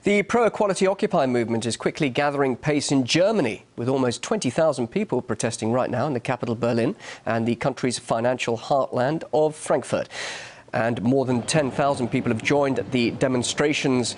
The pro-equality Occupy movement is quickly gathering pace in Germany, with almost 20,000 people protesting right now in the capital Berlin and the country's financial heartland of Frankfurt. And more than 10,000 people have joined the demonstrations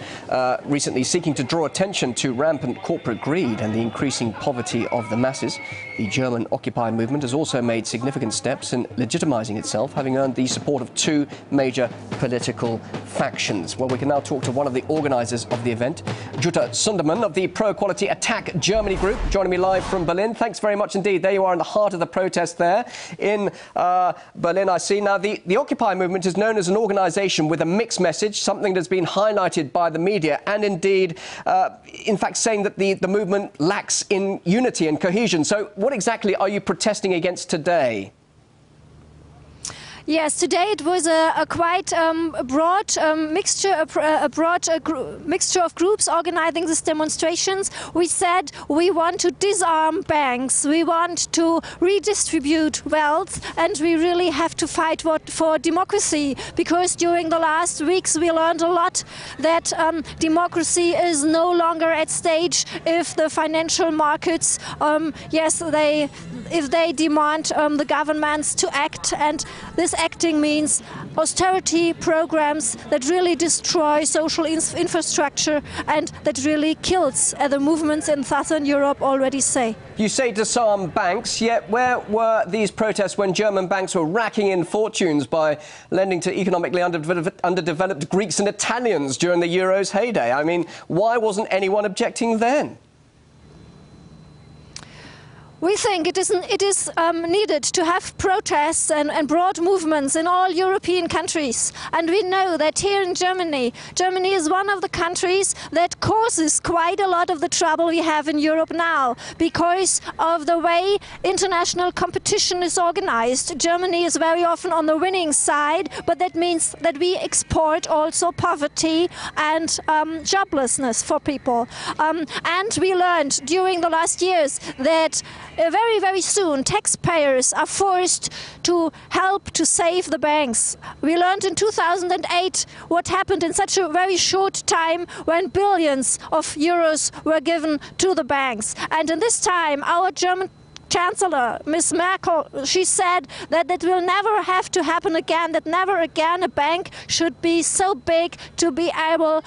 recently, seeking to draw attention to rampant corporate greed and the increasing poverty of the masses. The German Occupy movement has also made significant steps in legitimising itself, having earned the support of two major political factions. Well, we can now talk to one of the organisers of the event, Jutta Sundermann of the pro-equality Attac Germany group, joining me live from Berlin. Thanks very much indeed. There you are in the heart of the protest there in Berlin, I see. Now, the Occupy movement is known as an organisation with a mixed message, something that's been highlighted by the media, and indeed, in fact, saying that the movement lacks in unity and cohesion. So what exactly are you protesting against today? Yes, today it was a quite broad mixture of groups organizing these demonstrations. We said we want to disarm banks, we want to redistribute wealth, and we really have to fight for democracy, because during the last weeks we learned a lot that democracy is no longer at stake if the financial markets, if they demand the governments to act, and this acting means austerity programs that really destroy social infrastructure and that really kills, as the movements in southern Europe already say. You say disarm banks, yet where were these protests when German banks were racking in fortunes by lending to economically underdeveloped Greeks and Italians during the Euro's heyday? I mean, why wasn't anyone objecting then? We think it is needed to have protests and broad movements in all European countries. And we know that here in Germany is one of the countries that causes quite a lot of the trouble we have in Europe now, because of the way international competition is organized. Germany is very often on the winning side, but that means that we export also poverty and joblessness for people. And we learned during the last years that very, very soon taxpayers are forced to help to save the banks. We learned in 2008 what happened in such a very short time when billions of euros were given to the banks. And in this time, our German Chancellor, Ms. Merkel, she said that that will never have to happen again, that never again a bank should be so big to be able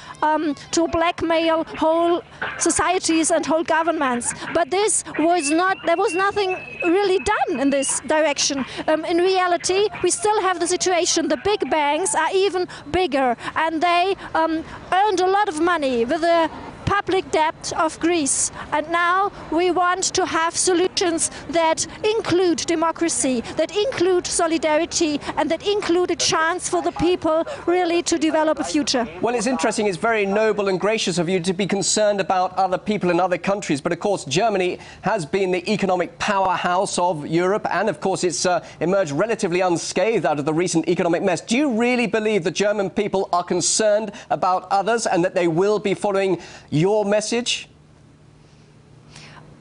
to blackmail whole societies and whole governments. But this was not, there was nothing really done in this direction. In reality, we still have the situation, the big banks are even bigger, and they earned a lot of money with the public debt of Greece. And now we want to have solutions that include democracy, that include solidarity, and that include a chance for the people really to develop a future. Well, it's interesting, it's very noble and gracious of you to be concerned about other people in other countries, but of course Germany has been the economic powerhouse of Europe, and of course it's emerged relatively unscathed out of the recent economic mess. Do you really believe the German people are concerned about others and that they will be following your message?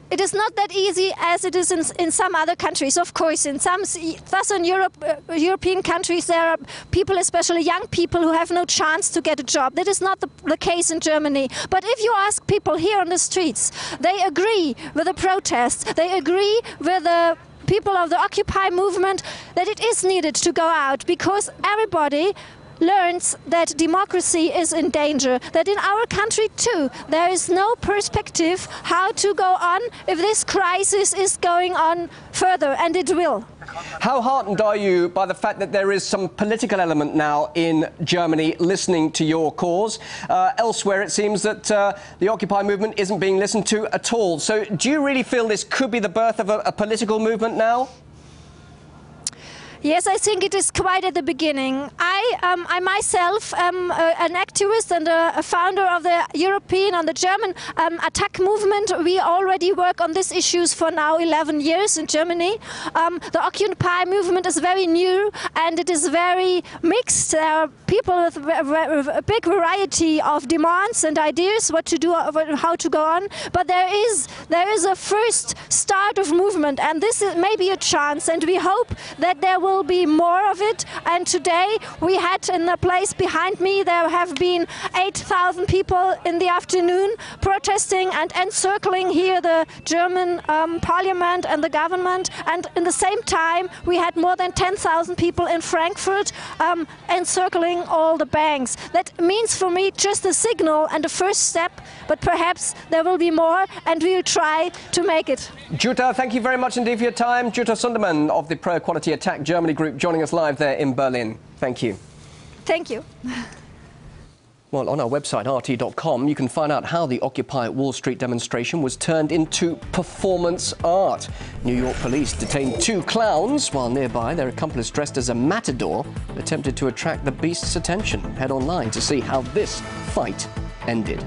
It is not that easy as it is in some other countries. Of course, in some southern European countries, there are people, especially young people, who have no chance to get a job. That is not the case in Germany. But if you ask people here on the streets, they agree with the protests, they agree with the people of the Occupy movement that it is needed to go out, because everybody learns that democracy is in danger, that in our country too there is no perspective how to go on if this crisis is going on further, and it will. How heartened are you by the fact that there is some political element now in Germany listening to your cause? Elsewhere it seems that the Occupy movement isn't being listened to at all. So do you really feel this could be the birth of a political movement now? Yes, I think it is quite at the beginning. I myself am an activist and a founder of the European and the German Attac movement. We already work on these issues for now 11 years in Germany. The Occupy movement is very new and it is very mixed. There are people with a big variety of demands and ideas what to do, how to go on. But there is a first start of movement, and this is maybe a chance, and we hope that there will will be more of it. And today we had in the place behind me, there have been 8,000 people in the afternoon protesting and encircling here the German parliament and the government. And in the same time, we had more than 10,000 people in Frankfurt encircling all the banks. That means for me just a signal and a first step, but perhaps there will be more, and we will try to make it. Jutta, thank you very much indeed for your time. Jutta Sundermann of the pro-equality Attac Germany group joining us live there in Berlin. Thank you. Thank you. Well, on our website, rt.com, you can find out how the Occupy Wall Street demonstration was turned into performance art. New York police detained 2 clowns, while nearby their accomplice dressed as a matador attempted to attract the beast's attention. Head online to see how this fight ended.